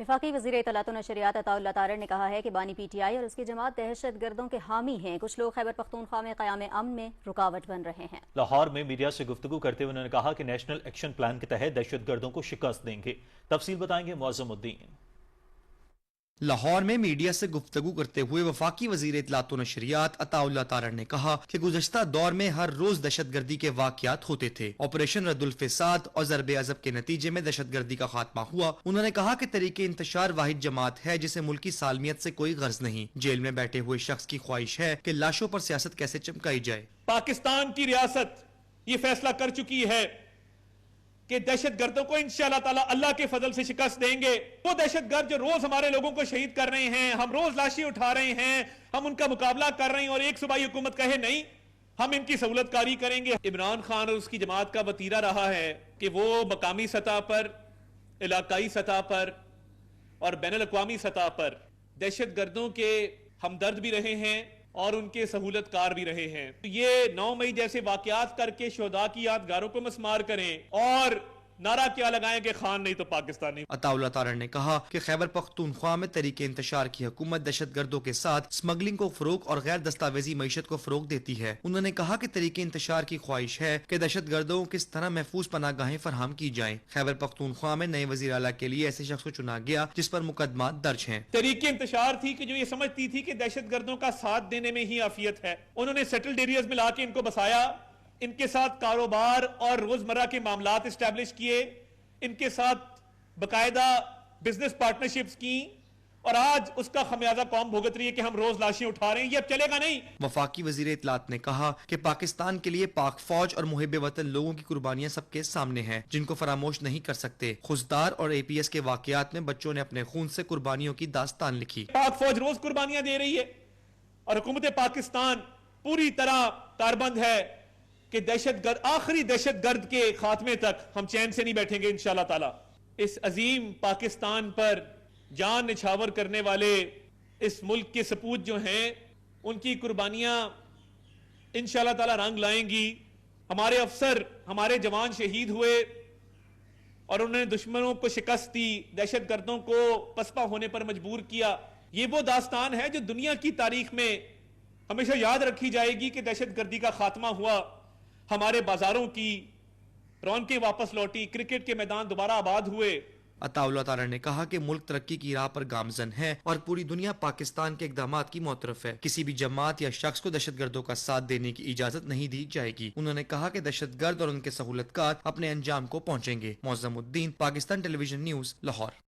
وفاقی وزیر اطلاعات و نشریات عطاء اللہ تارڑ نے کہا ہے کہ بانی پی ٹی آئی اور اس کی جماعت دہشت گردوں کے حامی ہیں۔ کچھ لوگ خیبر پختونخوا میں قیام امن میں رکاوٹ بن رہے ہیں۔ لاہور میں میڈیا سے گفتگو کرتے ہوئے انہوں نے کہا کہ نیشنل ایکشن پلان کے تحت دہشت گردوں کو شکست دیں گے۔ تفصیل بتائیں گے معظم الدین۔ لاہور میں میڈیا سے گفتگو کرتے ہوئے وفاقی وزیر اطلاعات و نشریات عطاء اللہ تارڑ نے کہا کہ گزشتہ دور میں ہر روز دہشت گردی کے واقعات ہوتے تھے۔ آپریشن رد الفساد اور ضرب عضب کے نتیجے میں دہشت گردی کا خاتمہ ہوا۔ انہوں نے کہا کہ طریق انتشار واحد جماعت ہے جسے ملکی سالمیت سے کوئی غرض نہیں۔ جیل میں بیٹھے ہوئے شخص کی خواہش ہے کہ لاشوں پر سیاست کیسے چمکائی جائے۔ پاکستان کی ریاست یہ فیصلہ کر چکی ہے کہ دہشت گردوں کو انشاءاللہ تعالی اللہ کے فضل سے شکست دیں گے۔ وہ دہشت گرد جو روز ہمارے لوگوں کو شہید کر رہے ہیں، ہم روز لاشیں اٹھا رہے ہیں، ہم ان کا مقابلہ کر رہے ہیں اور ایک صوبائی حکومت کہے نہیں ہم ان کی سہولت کاری کریں گے۔ عمران خان اور اس کی جماعت کا وتیرہ رہا ہے کہ وہ مقامی سطح پر، علاقائی سطح پر اور بین الاقوامی سطح پر دہشت گردوں کے ہمدرد بھی رہے ہیں اور ان کے سہولت کار بھی رہے ہیں۔ یہ 9 مئی جیسے واقعات کر کے شہداء کی یادگاروں کو مسمار کریں اور نعرہ کیا لگائیں کہ خان نہیں تو پاکستان نہیں۔ عطاء اللہ تارڑ نے کہا کہ خیبر پختونخوا میں طریق انتشار کی حکومت دہشت گردوں کے ساتھ اسمگلنگ کو فروغ اور غیر دستاویزی معیشت کو فروغ دیتی ہے۔ انہوں نے کہا کہ طریق انتشار کی خواہش ہے کہ دہشت گردوں کو کس طرح محفوظ پناہ گاہیں فراہم کی جائیں۔ خیبر پختونخوا میں نئے وزیر اعلیٰ کے لیے ایسے شخص کو چنا گیا جس پر مقدمات درج ہیں۔ طریق انتشار تھی کہ جو یہ سمجھتی تھی کہ دہشت گردوں کا ساتھ دینے میں ہی عافیت ہے۔ انہوں نے سیٹلڈ ایریاز میں لا کے ان کو بسایا، ان کے ساتھ کاروبار اور روزمرہ کے معاملات اسٹیبلش کیے، ان کے ساتھ باقاعدہ بزنس پارٹنرشپس کی اور آج اس کا خمیازہ قوم بھگت رہی ہے کہ ہم روز لاشیں اٹھا رہے ہیں۔ یہ اب چلے گا نہیں۔ وفاقی وزیر اطلاعات نے کہا کہ پاکستان کے لیے پاک فوج اور محب وطن لوگوں کی قربانیاں سب کے سامنے ہیں جن کو فراموش نہیں کر سکتے۔ خزدار اور اے پی ایس کے واقعات میں بچوں نے اپنے خون سے قربانیوں کی داستان لکھی۔ پاک فوج روز قربانیاں دے رہی ہے اور حکومت پاکستان پوری طرح کاربند ہے کہ دہشت گرد، آخری دہشت گرد کے خاتمے تک ہم چین سے نہیں بیٹھیں گے انشاءاللہ تعالی۔ اس عظیم پاکستان پر جان نچھاور کرنے والے اس ملک کے سپوت جو ہیں ان کی قربانیاں انشاءاللہ تعالی رنگ لائیں گی۔ ہمارے افسر، ہمارے جوان شہید ہوئے اور انہوں نے دشمنوں کو شکست دی، دہشت گردوں کو پسپا ہونے پر مجبور کیا۔ یہ وہ داستان ہے جو دنیا کی تاریخ میں ہمیشہ یاد رکھی جائے گی کہ دہشت گردی کا خاتمہ ہوا، ہمارے بازاروں کی رونقیں واپس لوٹی، کرکٹ کے میدان دوبارہ آباد ہوئے۔ عطاء اللہ تارڑ نے کہا کہ ملک ترقی کی راہ پر گامزن ہے اور پوری دنیا پاکستان کے اقدامات کی معترف ہے۔ کسی بھی جماعت یا شخص کو دہشت گردوں کا ساتھ دینے کی اجازت نہیں دی جائے گی۔ انہوں نے کہا کہ دہشت گرد اور ان کے سہولت کار اپنے انجام کو پہنچیں گے۔ معظم الدین، پاکستان ٹیلی ویژن نیوز، لاہور۔